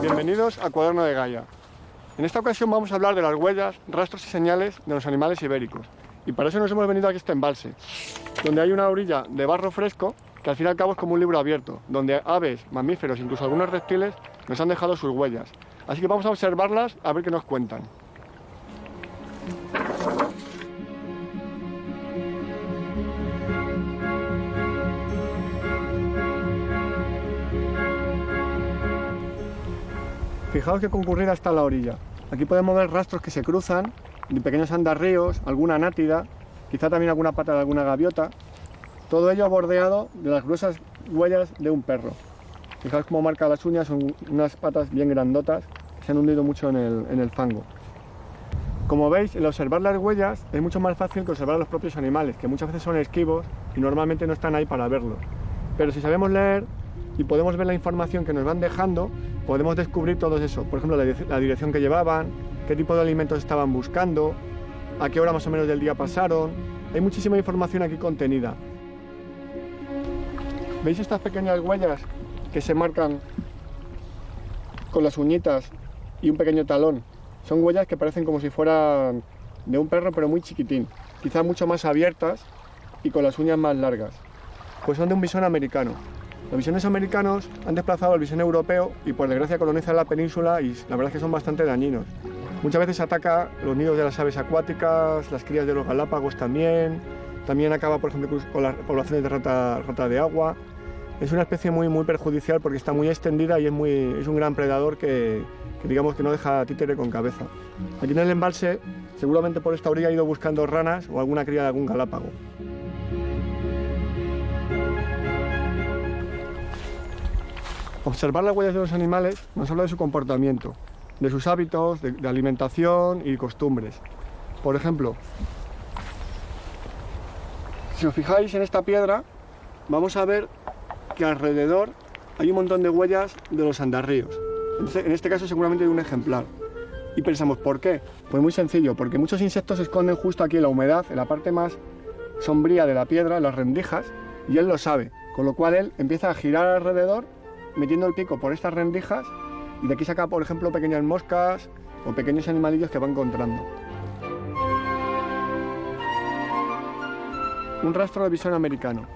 Bienvenidos a Cuaderno de Gaia. En esta ocasión vamos a hablar de las huellas, rastros y señales de los animales ibéricos. Y para eso nos hemos venido aquí a este embalse, donde hay una orilla de barro fresco que al fin y al cabo es como un libro abierto, donde aves, mamíferos, incluso algunos reptiles nos han dejado sus huellas. Así que vamos a observarlas a ver qué nos cuentan. Fijaos qué concurrida está la orilla. Aquí podemos ver rastros que se cruzan, de pequeños andarríos, alguna anátida, quizá también alguna pata de alguna gaviota. Todo ello bordeado de las gruesas huellas de un perro. Fijaos cómo marca las uñas, son unas patas bien grandotas que se han hundido mucho en el fango. Como veis, el observar las huellas es mucho más fácil que observar a los propios animales, que muchas veces son esquivos y normalmente no están ahí para verlos. Pero si sabemos leer y podemos ver la información que nos van dejando, podemos descubrir todo eso. Por ejemplo, la dirección que llevaban, qué tipo de alimentos estaban buscando, a qué hora más o menos del día pasaron. Hay muchísima información aquí contenida. ¿Veis estas pequeñas huellas que se marcan con las uñitas y un pequeño talón? Son huellas que parecen como si fueran de un perro, pero muy chiquitín, quizá mucho más abiertas y con las uñas más largas. Pues son de un bisón americano. Los bisones americanos han desplazado al bisón europeo y por desgracia colonizan la península y la verdad es que son bastante dañinos. Muchas veces ataca los nidos de las aves acuáticas, las crías de los Galápagos también acaba por ejemplo con las poblaciones de rata de agua. Es una especie muy perjudicial porque está muy extendida y es un gran predador que digamos que no deja títere con cabeza. Aquí en el embalse seguramente por esta orilla ha ido buscando ranas o alguna cría de algún galápago. Observar las huellas de los animales nos habla de su comportamiento, de sus hábitos, de alimentación y costumbres. Por ejemplo, si os fijáis en esta piedra, vamos a ver que alrededor hay un montón de huellas de los andarríos. En este caso seguramente de un ejemplar. Y pensamos, ¿por qué? Pues muy sencillo, porque muchos insectos se esconden justo aquí en la humedad, en la parte más sombría de la piedra, en las rendijas, y él lo sabe, con lo cual él empieza a girar alrededor metiendo el pico por estas rendijas y de aquí saca, por ejemplo, pequeñas moscas o pequeños animalillos que va encontrando. Un rastro de bisón americano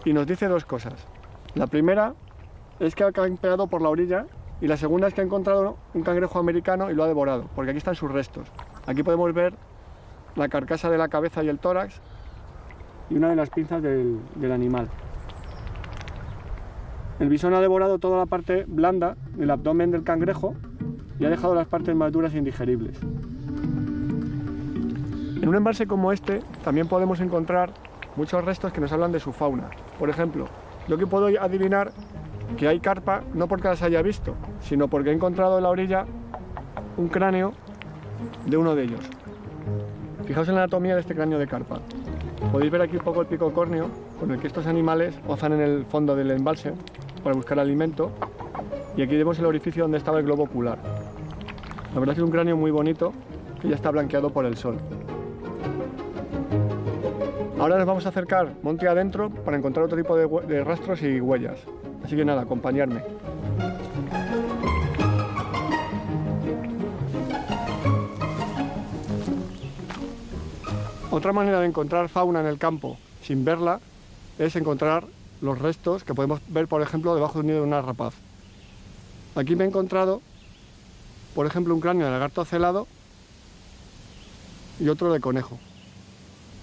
y nos dice dos cosas. La primera es que ha campeado por la orilla y la segunda es que ha encontrado un cangrejo americano y lo ha devorado, porque aquí están sus restos. Aquí podemos ver la carcasa de la cabeza y el tórax y una de las pinzas del animal. El bisón ha devorado toda la parte blanda del abdomen del cangrejo y ha dejado las partes más duras e indigeribles. En un embalse como este también podemos encontrar muchos restos que nos hablan de su fauna. Por ejemplo, yo que puedo adivinar que hay carpa no porque las haya visto, sino porque he encontrado en la orilla un cráneo de uno de ellos. Fijaos en la anatomía de este cráneo de carpa. Podéis ver aquí un poco el pico córneo con el que estos animales ozan en el fondo del embalse para buscar alimento, y aquí vemos el orificio donde estaba el globo ocular. La verdad es que es un cráneo muy bonito que ya está blanqueado por el sol. Ahora nos vamos a acercar monte adentro para encontrar otro tipo de rastros y huellas. Así que nada, acompañadme. Otra manera de encontrar fauna en el campo sin verla es encontrar los restos que podemos ver, por ejemplo, debajo de un nido de una rapaz. Aquí me he encontrado, por ejemplo, un cráneo de lagarto acelado y otro de conejo.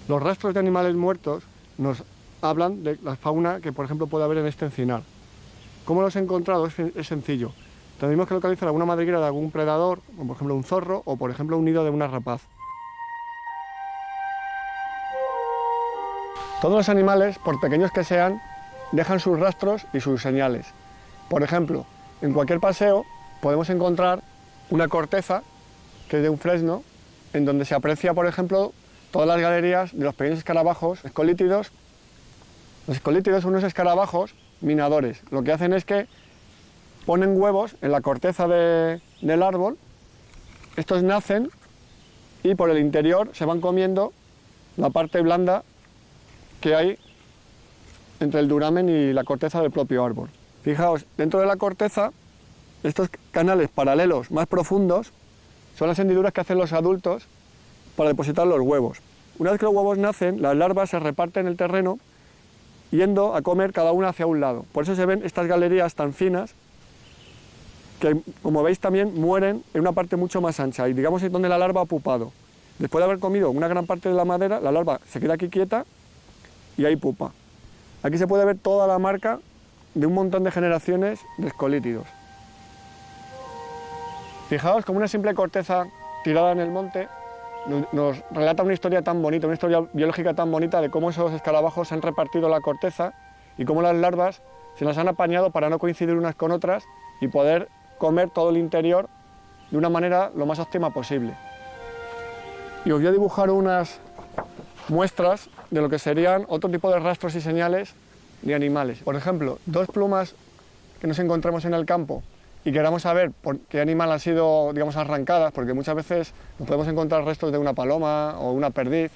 Los rastros de animales muertos nos hablan de la fauna que, por ejemplo, puede haber en este encinar. ¿Cómo los he encontrado? Es sencillo. Tendremos que localizar alguna madriguera de algún predador, como por ejemplo un zorro o por ejemplo un nido de una rapaz. Todos los animales, por pequeños que sean, dejan sus rastros y sus señales. Por ejemplo, en cualquier paseo podemos encontrar una corteza que es de un fresno, en donde se aprecia, por ejemplo, todas las galerías de los pequeños escarabajos escolítidos. Los escolítidos son unos escarabajos minadores. Lo que hacen es que ponen huevos en la corteza del árbol, estos nacen y por el interior se van comiendo la parte blanda que hay entre el duramen y la corteza del propio árbol. Fijaos, dentro de la corteza estos canales paralelos más profundos son las hendiduras que hacen los adultos para depositar los huevos. Una vez que los huevos nacen, las larvas se reparten el terreno yendo a comer cada una hacia un lado. Por eso se ven estas galerías tan finas que, como veis, también mueren en una parte mucho más ancha y digamos es donde la larva ha pupado. Después de haber comido una gran parte de la madera, la larva se queda aquí quieta y ahí pupa. Aquí se puede ver toda la marca de un montón de generaciones de escolítidos. Fijaos como una simple corteza tirada en el monte nos relata una historia tan bonita, una historia biológica tan bonita de cómo esos escarabajos han repartido la corteza y cómo las larvas se las han apañado para no coincidir unas con otras y poder comer todo el interior de una manera lo más óptima posible. Y os voy a dibujar unas muestras de lo que serían otro tipo de rastros y señales de animales. Por ejemplo, dos plumas que nos encontremos en el campo y queramos saber por qué animal han sido, digamos, arrancadas, porque muchas veces nos podemos encontrar restos de una paloma o una perdiz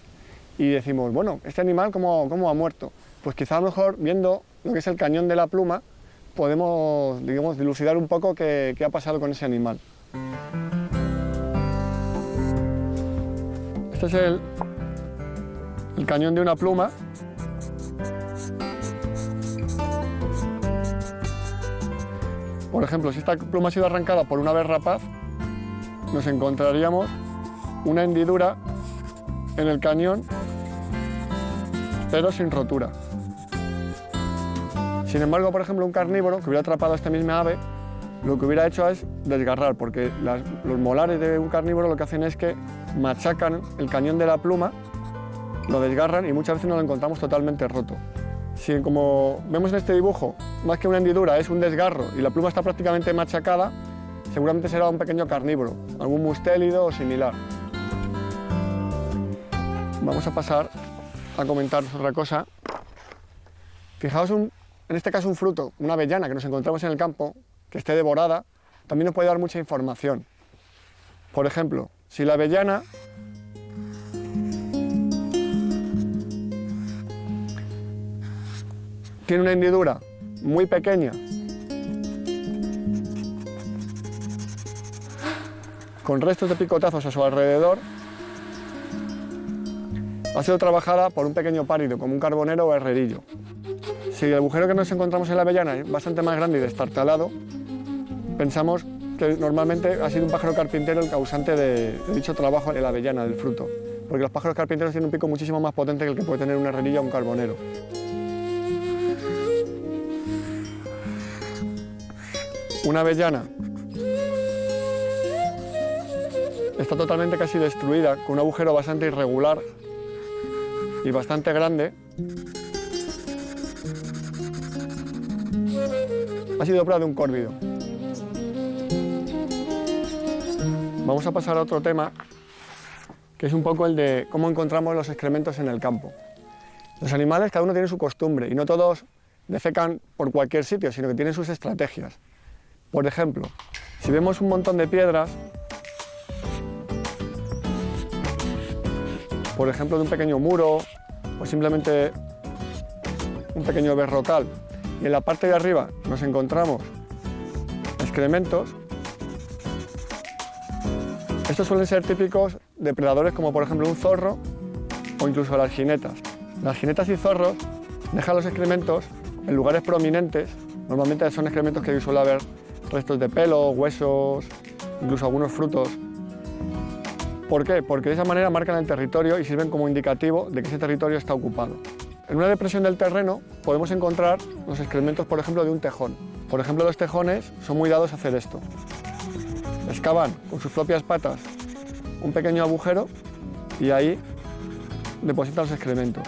y decimos, bueno, ¿este animal cómo ha muerto? Pues quizá a lo mejor viendo lo que es el cañón de la pluma podemos, digamos, dilucidar un poco qué ha pasado con ese animal. Este es el cañón de una pluma. Por ejemplo, si esta pluma ha sido arrancada por una ave rapaz, nos encontraríamos una hendidura en el cañón, pero sin rotura. Sin embargo, por ejemplo, un carnívoro que hubiera atrapado a esta misma ave, lo que hubiera hecho es desgarrar, porque los molares de un carnívoro lo que hacen es que machacan el cañón de la pluma, lo desgarran y muchas veces nos lo encontramos totalmente roto. Si, como vemos en este dibujo, más que una hendidura es un desgarro y la pluma está prácticamente machacada, seguramente será un pequeño carnívoro, algún mustélido o similar. Vamos a pasar a comentar otra cosa. Fijaos en este caso un fruto, una avellana que nos encontramos en el campo, que esté devorada, también nos puede dar mucha información. Por ejemplo, si la avellana tiene una hendidura muy pequeña, con restos de picotazos a su alrededor, ha sido trabajada por un pequeño párido, como un carbonero o herrerillo. Si el agujero que nos encontramos en la avellana es bastante más grande y destartalado, pensamos que normalmente ha sido un pájaro carpintero el causante de dicho trabajo en la avellana, del fruto, porque los pájaros carpinteros tienen un pico muchísimo más potente que el que puede tener un herrerillo o un carbonero. Una avellana está totalmente casi destruida, con un agujero bastante irregular y bastante grande. Ha sido obra de un córvido. Vamos a pasar a otro tema, que es un poco el de cómo encontramos los excrementos en el campo. Los animales, cada uno tiene su costumbre, y no todos defecan por cualquier sitio, sino que tienen sus estrategias. Por ejemplo, si vemos un montón de piedras, por ejemplo de un pequeño muro o simplemente un pequeño berrocal, y en la parte de arriba nos encontramos excrementos, estos suelen ser típicos de predadores como por ejemplo un zorro o incluso las jinetas. Las jinetas y zorros dejan los excrementos en lugares prominentes, normalmente son excrementos que suele haber restos de pelo, huesos, incluso algunos frutos. ¿Por qué? Porque de esa manera marcan el territorio y sirven como indicativo de que ese territorio está ocupado. En una depresión del terreno podemos encontrar los excrementos, por ejemplo, de un tejón. Por ejemplo, los tejones son muy dados a hacer esto. Excavan con sus propias patas un pequeño agujero y ahí depositan los excrementos.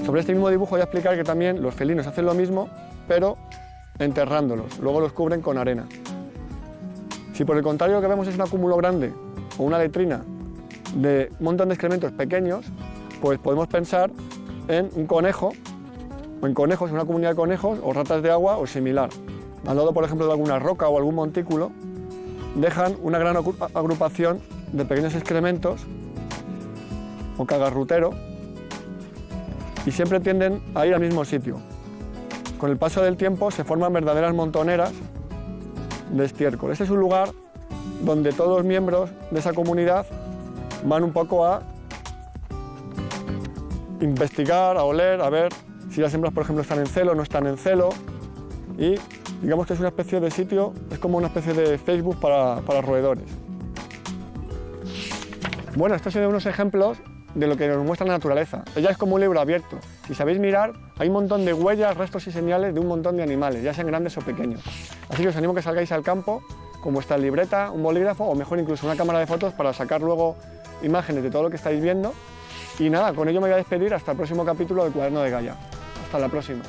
Sobre este mismo dibujo voy a explicar que también los felinos hacen lo mismo, pero enterrándolos, luego los cubren con arena. Si por el contrario lo que vemos es un acúmulo grande o una letrina de un montón de excrementos pequeños, pues podemos pensar en un conejo, o en conejos, en una comunidad de conejos, o ratas de agua o similar. Al lado, por ejemplo, de alguna roca o algún montículo, dejan una gran agrupación de pequeños excrementos o cagarrutero y siempre tienden a ir al mismo sitio. Con el paso del tiempo se forman verdaderas montoneras de estiércol. Este es un lugar donde todos los miembros de esa comunidad van un poco a investigar, a oler, a ver si las hembras, por ejemplo, están en celo o no están en celo. Y digamos que es una especie de sitio, es como una especie de Facebook para roedores. Bueno, estos son unos ejemplos de lo que nos muestra la naturaleza. Ella es como un libro abierto. Si sabéis mirar, hay un montón de huellas, restos y señales de un montón de animales, ya sean grandes o pequeños. Así que os animo a que salgáis al campo con vuestra libreta, un bolígrafo o mejor incluso una cámara de fotos para sacar luego imágenes de todo lo que estáis viendo. Y nada, con ello me voy a despedir hasta el próximo capítulo del Cuaderno de Gaia. Hasta la próxima.